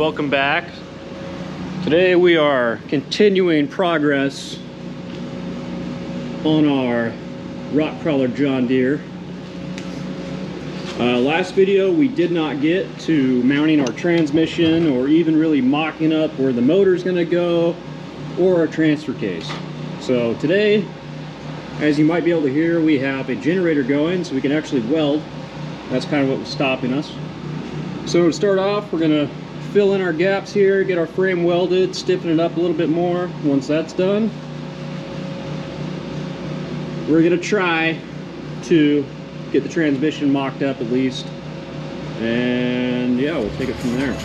welcome back. Today we are continuing progress on our rock crawler John Deere. Last video we did not get to mounting our transmission or even really mocking up where the motor is going to go or our transfer case. So today, as you might be able to hear, we have a generator going so we can actually weld. That's kind of what was stopping us. So to start off, we're going to fill in our gaps here, get our frame welded, stiffen it up a little bit more. Once that's done, we're going to try to get the transmission mocked up at least, and yeah, we'll take it from there.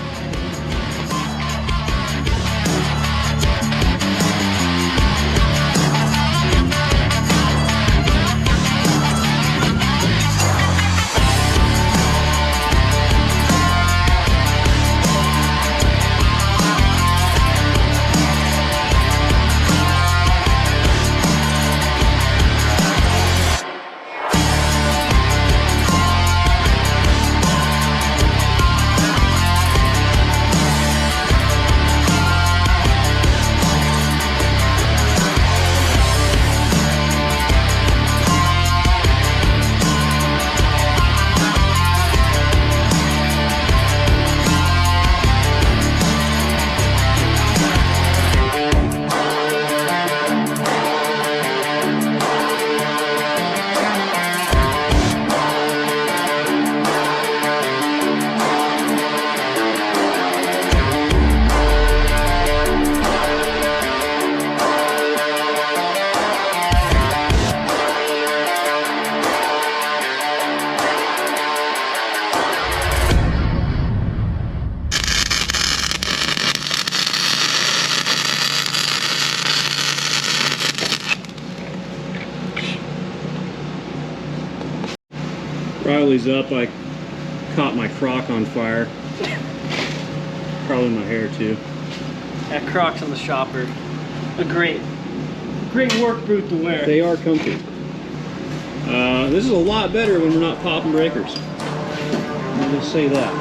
Riley's up. I caught my croc on fire. Probably my hair too. That Crocs on the shopper. A great work boot to wear. They are comfy. This is a lot better when we're not popping breakers. I'll just say that.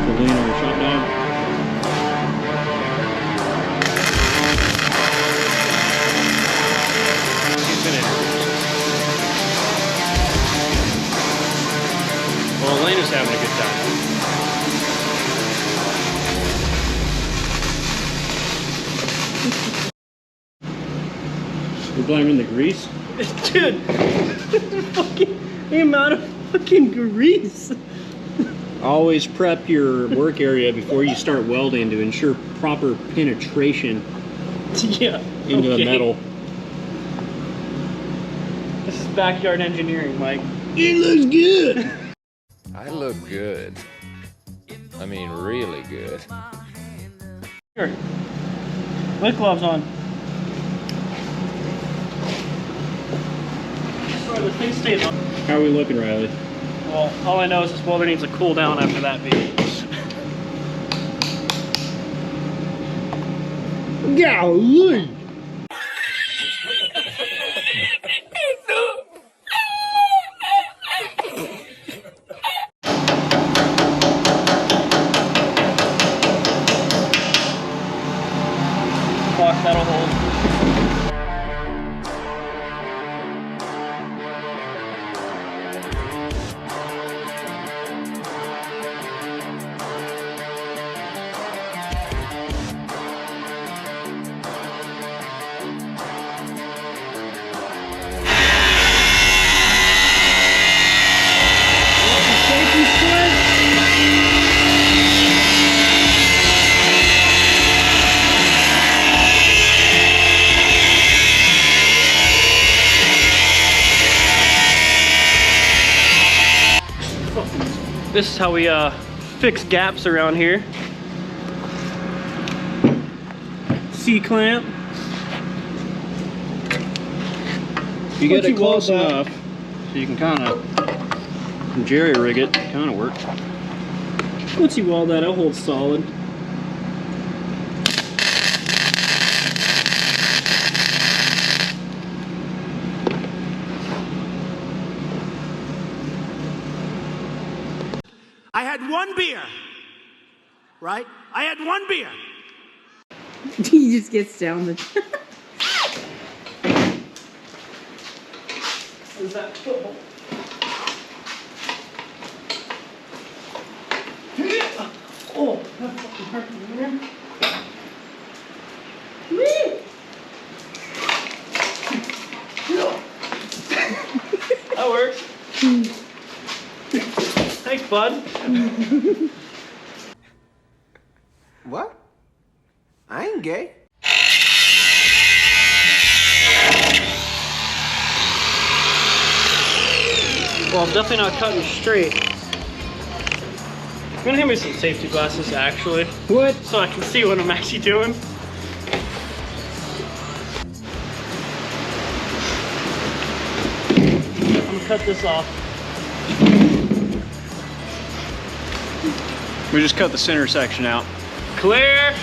So lean on the shot dog. Well, Elena's having a good time. We're blaming the grease? Dude, the amount of fucking grease. Always prep your work area before you start welding to ensure proper penetration into the metal. This is backyard engineering, Mike. It looks good! I look good. I mean, really good. Here. With gloves on. Sorry, the thing stays on. How are we looking, Riley? Well, all I know is this welder needs to cool down after that beat. Golly! That'll hold. This is how we fix gaps around here. C-clamp. You get it close enough so you can kind of jerry rig it, kind of works. Once you weld that, it'll hold solid. one beer, right? I had one beer. He just gets down the. Is that football? Oh, that fucking hurt me, man. That works. Thanks, bud. What? I ain't gay. Well, I'm definitely not cutting straight. I'm gonna hand me some safety glasses, actually. What? So I can see what I'm actually doing. I'm gonna cut this off. We just cut the center section out. Clear!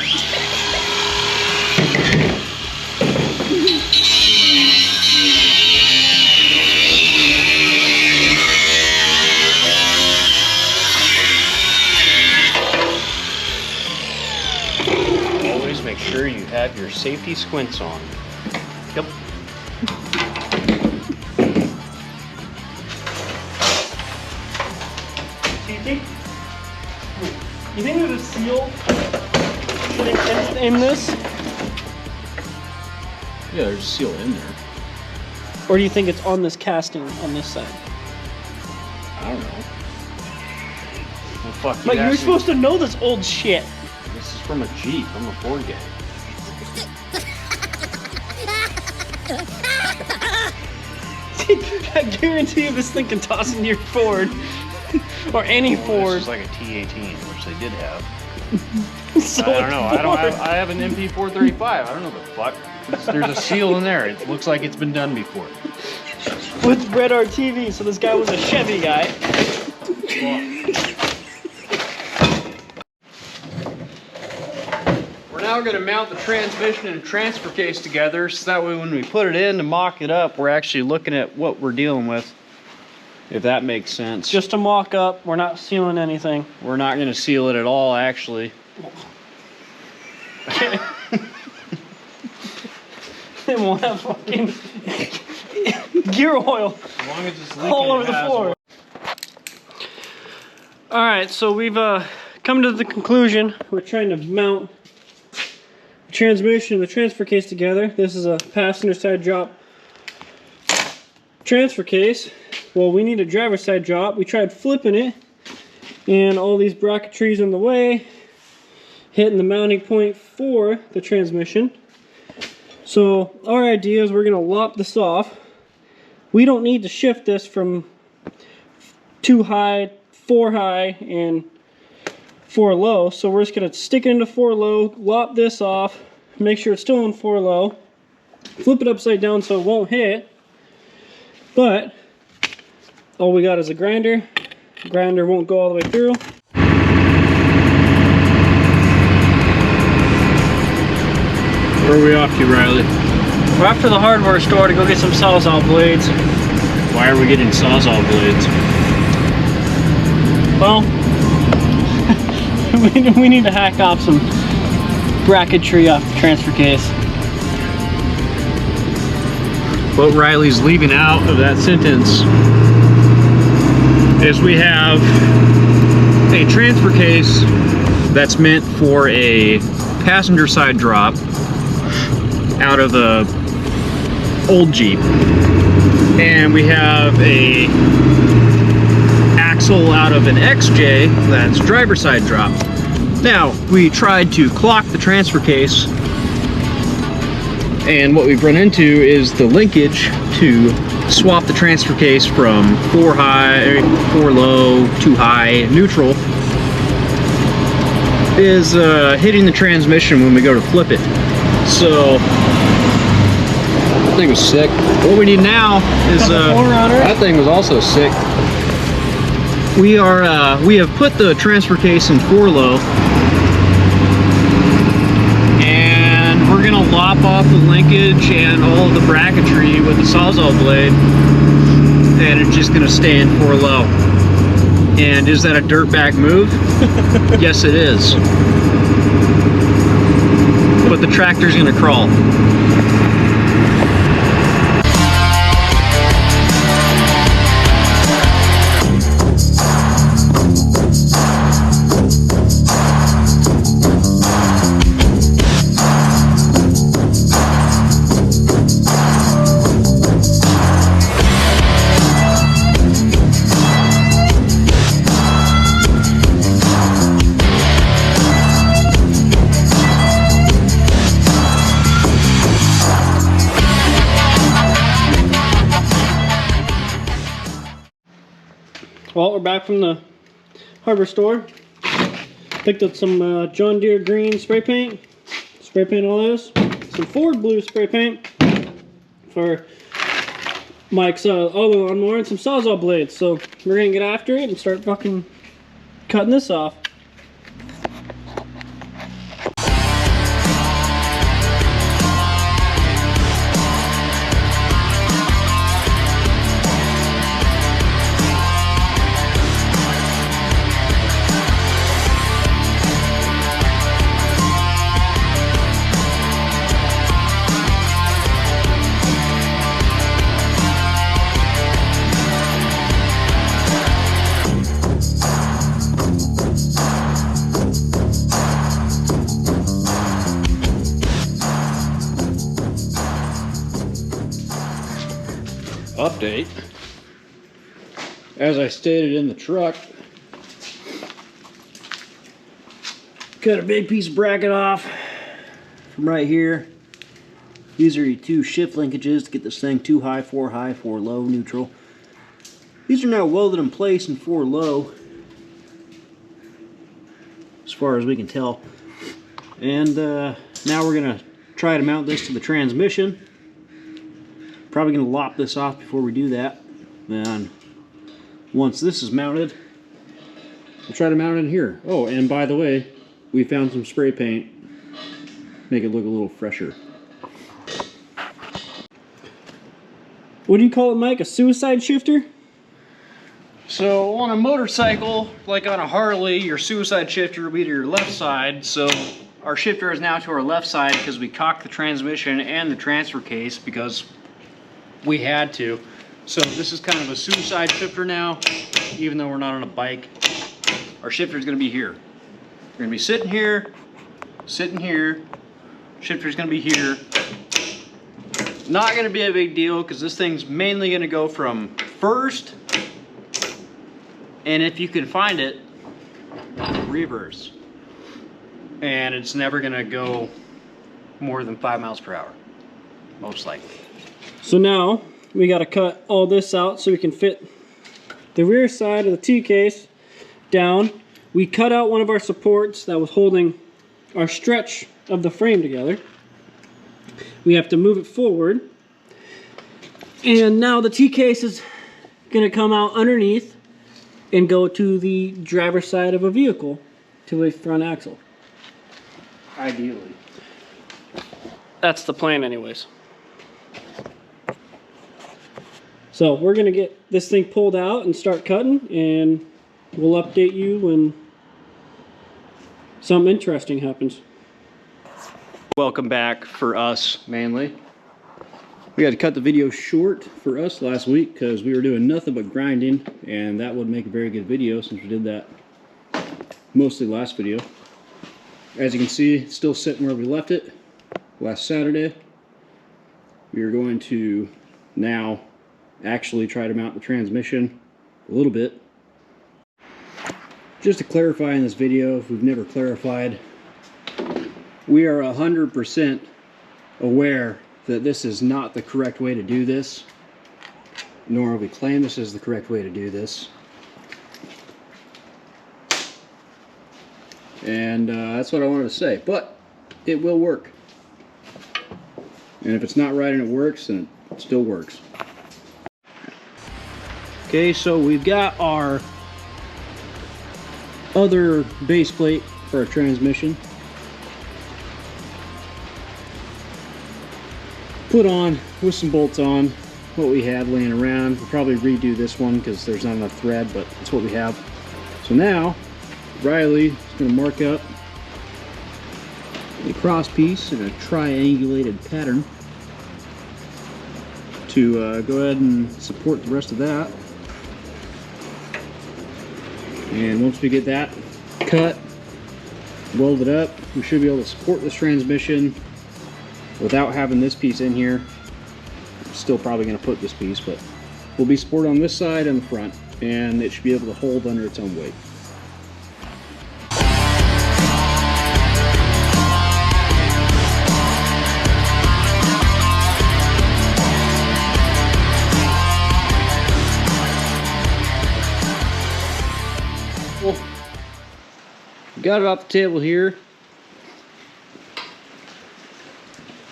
Always make sure you have your safety squints on. Yep. You think there's a seal in this? Yeah, there's a seal in there. Or do you think it's on this casting on this side? I don't know. Well, fuck you. Like, you're supposed to know this old shit. This is from a Jeep. I'm a Ford guy. I guarantee you this thing can toss into your Ford. Or any Ford. This is like a T18, which they did have. So I don't know. I have an MP435. I don't know the fuck. There's a seal in there. It looks like it's been done before. With Red RTV, so this guy was a Chevy guy. We're now going to mount the transmission and transfer case together, so that way when we put it in to mock it up, we're actually looking at what we're dealing with. If that makes sense. Just to mock up, we're not sealing anything. We're not going to seal it at all, actually. Then we'll have fucking gear oil As long as it's all over the floor. Alright, so we've come to the conclusion. We're trying to mount the transmission and the transfer case together. This is a passenger side drop transfer case. Well, we need a driver's side drop. We tried flipping it, and all these bracketries in the way, hitting the mounting point for the transmission. So our idea is we're going to lop this off. We don't need to shift this from 2 high, 4 high, and 4 low. So we're just going to stick it into 4 low, lop this off, make sure it's still in 4 low, flip it upside down so it won't hit. But all we got is a grinder. The grinder won't go all the way through. Where are we off to, Riley? We're off to the hardware store to go get some Sawzall blades. Why are we getting Sawzall blades? Well, we need to hack off some bracketry off the transfer case. What Riley's leaving out of that sentence is we have a transfer case that's meant for a passenger side drop out of a old Jeep, and we have a axle out of an XJ that's driver side drop. Now we tried to clock the transfer case, and what we've run into is the linkage to swap the transfer case from 4 high, 4 low, 2 high, neutral is hitting the transmission when we go to flip it. So that thing was sick. What we need now is that thing was also sick. We have put the transfer case in 4 low, and we're gonna lop off the linkage and all of the bracketry with the Sawzall blade, and it's just gonna stay in 4 low. And is that a dirtbag move? Yes, it is. But the tractor's gonna crawl. Well, we're back from the hardware store. Picked up some John Deere green spray paint. Spray paint all this. Some Ford blue spray paint for Mike's other lawnmower, and some Sawzall blades. So we're gonna get after it and start fucking cutting this off. Update. As I stated in the truck, cut a big piece of bracket off from right here. These are your two shift linkages to get this thing 2 high, 4 low, neutral. These are now welded in place in 4 low, as far as we can tell. And now we're gonna try to mount this to the transmission. Probably gonna lop this off before we do that. Then once this is mounted, we'll try to mount it in here. Oh, and by the way, we found some spray paint. Make it look a little fresher. What do you call it, Mike? A suicide shifter? So on a motorcycle, like on a Harley, your suicide shifter will be to your left side. So our shifter is now to our left side because we cocked the transmission and the transfer case because we had to. So this is kind of a suicide shifter now, even though we're not on a bike. Our shifter is going to be here. We're going to be sitting here, shifter's going to be here. Not going to be a big deal because this thing's mainly going to go from first, and if you can find it, reverse. And it's never going to go more than 5 miles per hour, most likely. So now we got to cut all this out so we can fit the rear side of the T-case down. We cut out one of our supports that was holding our stretch of the frame together. We have to move it forward. And now the T-case is going to come out underneath and go to the driver's side of a vehicle to a front axle. Ideally. That's the plan anyways. So we're going to get this thing pulled out and start cutting, and we'll update you when something interesting happens. Welcome back for us, mainly. We had to cut the video short for us last week because we were doing nothing but grinding, and that would make a very good video since we did that mostly last video. As you can see, it's still sitting where we left it last Saturday. We are going to now actually try to mount the transmission a little bit. Just to clarify in this video, if we've never clarified, we are 100% aware that this is not the correct way to do this, nor have we claimed this is the correct way to do this. And that's what I wanted to say, but it will work. And if it's not right and it works, then it still works. Okay, so we've got our other base plate for our transmission put on with some bolts on, what we had laying around. We'll probably redo this one because there's not enough thread, but it's what we have. So now Riley is going to mark up a cross piece in a triangulated pattern to go ahead and support the rest of that. And once we get that cut, welded up, we should be able to support this transmission without having this piece in here. I'm still probably going to put this piece, but we'll be supported on this side and the front, and it should be able to hold under its own weight. Got it off the table here,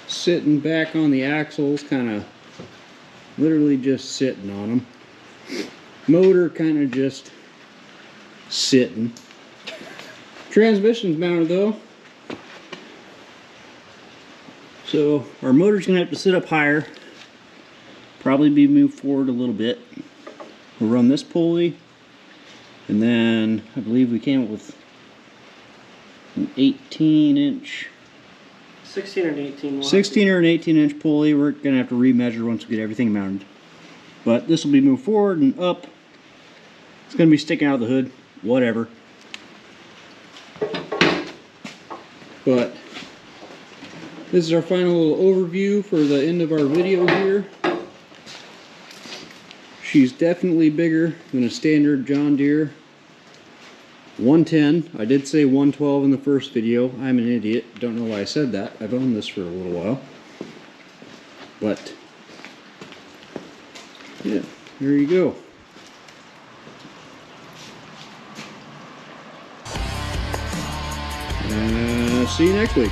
sitting back on the axles, kind of literally just sitting on them. Motor kind of just sitting. Transmission's mounted though, so our motor's gonna have to sit up higher, probably be moved forward a little bit. We'll run this pulley, and then I believe we came up with an 18-inch, 16 or an 18. 16 or an 18-inch pulley. We're gonna have to remeasure once we get everything mounted. But this will be moved forward and up. It's gonna be sticking out of the hood, whatever. But this is our final little overview for the end of our video here. She's definitely bigger than a standard John Deere 110. I did say 112 in the first video. I'm an idiot. Don't know why I said that. I've owned this for a little while. But yeah, there you go. See you next week.